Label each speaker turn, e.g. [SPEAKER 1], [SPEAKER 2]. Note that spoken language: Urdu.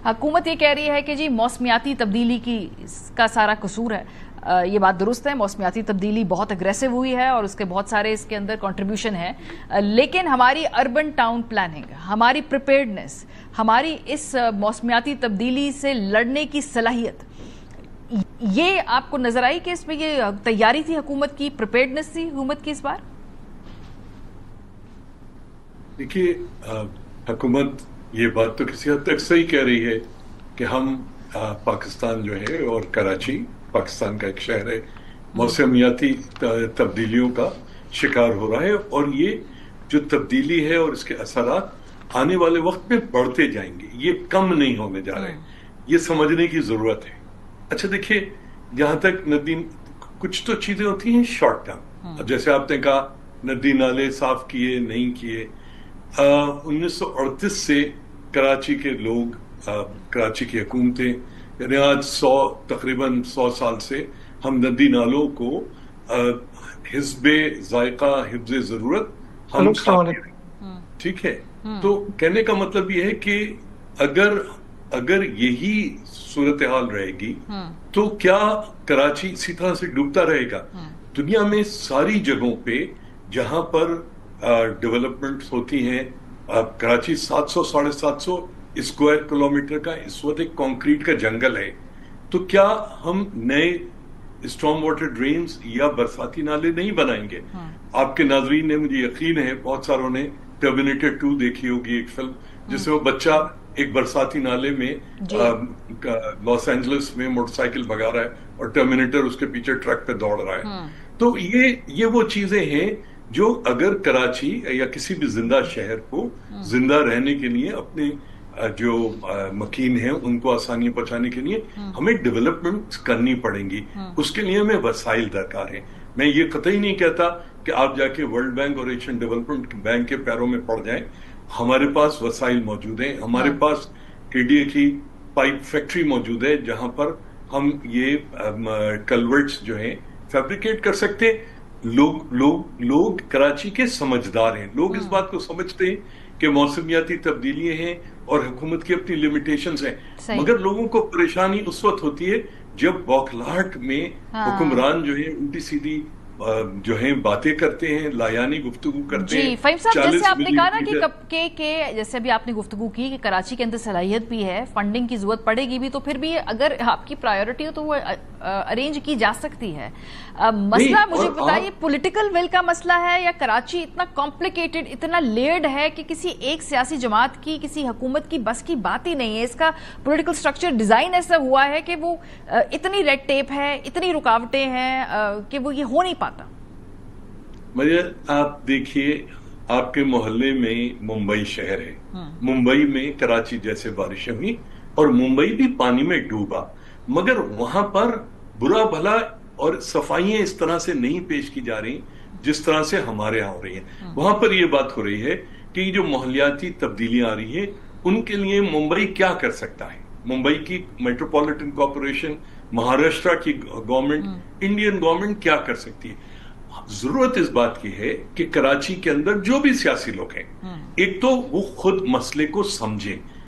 [SPEAKER 1] حکومت یہ کہہ رہی ہے کہ جی موسمیاتی تبدیلی کا سارا قصور ہے. یہ بات درست ہے، موسمیاتی تبدیلی بہت اگریسو ہوئی ہے اور اس کے بہت سارے اس کے اندر کنٹریبیوشن ہے، لیکن ہماری اربن ٹاؤن پلاننگ، ہماری پریپیئرڈنس، ہماری اس موسمیاتی تبدیلی سے لڑنے کی صلاحیت، یہ آپ کو نظر آئی کہ اس میں یہ تیاری تھی حکومت کی، پریپیئرڈنس تھی حکومت کی اس بار؟
[SPEAKER 2] دیکھیے، حکومت یہ بات تو کسی حد تک صحیح کہہ رہی ہے کہ ہم پاکستان جو ہے اور کراچی پاکستان کا ایک شہر ہے، موسمیاتی تبدیلیوں کا شکار ہو رہا ہے، اور یہ جو تبدیلی ہے اور اس کے اثرات آنے والے وقت میں بڑھتے جائیں گے، یہ کم نہیں ہونے جا رہے، یہ سمجھنے کی ضرورت ہے. اچھا دیکھیے، جہاں تک ندی، کچھ تو چیزیں ہوتی ہیں شارٹ ٹرم، جیسے آپ نے کہا ندی نالے صاف کیے نہیں کیے. 1938 سے کراچی کے لوگ، کراچی کی حکومتیں، یعنی آج تقریباً 100 سال سے ہم ندی نالوں کو حسب ذائقہ، حفظ ضرورت ہم ٹھیک ہے. تو کہنے کا مطلب یہ ہے کہ اگر یہی صورتحال رہے گی تو کیا کراچی اسی طرح سے ڈوبتا رہے گا؟ دنیا میں ساری جگہوں پہ جہاں پر ڈیولپمنٹ ہوتی ہیں، کراچی 700-750 اسکوائر کلومیٹر کا اس وقت ایک کانکریٹ کا جنگل ہے. تو کیا ہم نئے اسٹارم واٹر ڈرینز یا برساتی نالے نہیں بنائیں گے؟ آپ کے ناظرین نے، مجھے یقین ہے بہت ساروں نے ٹرمینیٹر 2 دیکھی ہوگی، ایک فلم جس میں وہ بچہ ایک برساتی نالے میں لاس اینجلس میں موٹر سائیکل بھگا رہا ہے اور ٹرمینیٹر اس کے پیچھے ٹرک پہ دوڑ رہا ہے. تو یہ وہ چیزیں ہیں جو اگر کراچی یا کسی بھی زندہ شہر کو زندہ رہنے کے لیے، اپنے جو مکین ہیں ان کو آسانی پہنچانے کے لیے ہمیں ڈیولپمنٹ کرنی پڑیں گی. اس کے لیے ہمیں وسائل درکار ہیں. میں یہ قطعی نہیں کہتا کہ آپ جا کے ورلڈ بینک اور ایشین ڈیولپمنٹ بینک کے پیروں میں پڑ جائیں. ہمارے پاس وسائل موجود ہیں، ہمارے پاس KDA کی پائپ فیکٹری موجود ہے جہاں پر ہم یہ کلورٹس جو ہیں فیبریکیٹ کر سکتے. لوگ کراچی کے سمجھدار ہیں، لوگ اس بات کو سمجھتے ہیں کہ موسمیاتی تبدیلیاں ہیں اور حکومت کی اپنی لیمیٹیشنز ہیں. مگر لوگوں کو پریشانی اس وقت ہوتی ہے جب بوکھلاہٹ میں حکمران جو ہے الٹی سیدھی جو ہیں باتیں کرتے ہیں، لایانی گفتگو کرتے ہیں.
[SPEAKER 1] جی فہیم صاحب، جیسے آپ نے کہا نا کہ جیسے ابھی آپ نے گفتگو کی کہ کراچی کے اندر صلاحیت بھی ہے، فنڈنگ کی ضرورت پڑے گی بھی، تو پھر بھی اگر آپ کی پرائیورٹی ہو تو وہ ارینج کی جا سکتی ہے. مسئلہ مجھے بتائیے پولیٹیکل ول کا مسئلہ ہے یا کراچی اتنا کمپلیکیٹڈ، اتنا لیئرڈ ہے کہ کسی ایک سیاسی جماعت کی، کسی حکومت کی بس کی بات ہی نہیں ہے؟ اس کا پولیٹیکل سٹرکچر ڈیزائن ایسا ہوا ہے کہ وہ اتنی ریڈ ٹیپ ہے، اتنی رکاوٹیں ہیں کہ وہ یہ ہو نہیں پاتا.
[SPEAKER 2] آپ دیکھیے، آپ کے محلے میں ممبئی شہر ہے، ممبئی میں کراچی جیسے بارشیں ہوئی اور ممبئی بھی پانی میں ڈوبا، مگر وہاں پر برا بھلا اور صفائیاں اس طرح سے نہیں پیش کی جا رہی جس طرح سے ہمارے یہاں ہو رہی ہیں. وہاں پر یہ بات ہو رہی ہے کہ یہ جو ماحولیاتی تبدیلیاں آ رہی ہیں ان کے لیے ممبئی کیا کر سکتا ہے. ممبئی کی میٹروپولیٹن کارپوریشن، مہاراشٹر کی گورنمنٹ، انڈین گورنمنٹ کیا کر سکتی ہے؟ ضرورت اس بات کی ہے کہ کراچی کے اندر جو بھی سیاسی لوگ ہیں، ایک تو وہ خود مسئلے کو سمجھیں.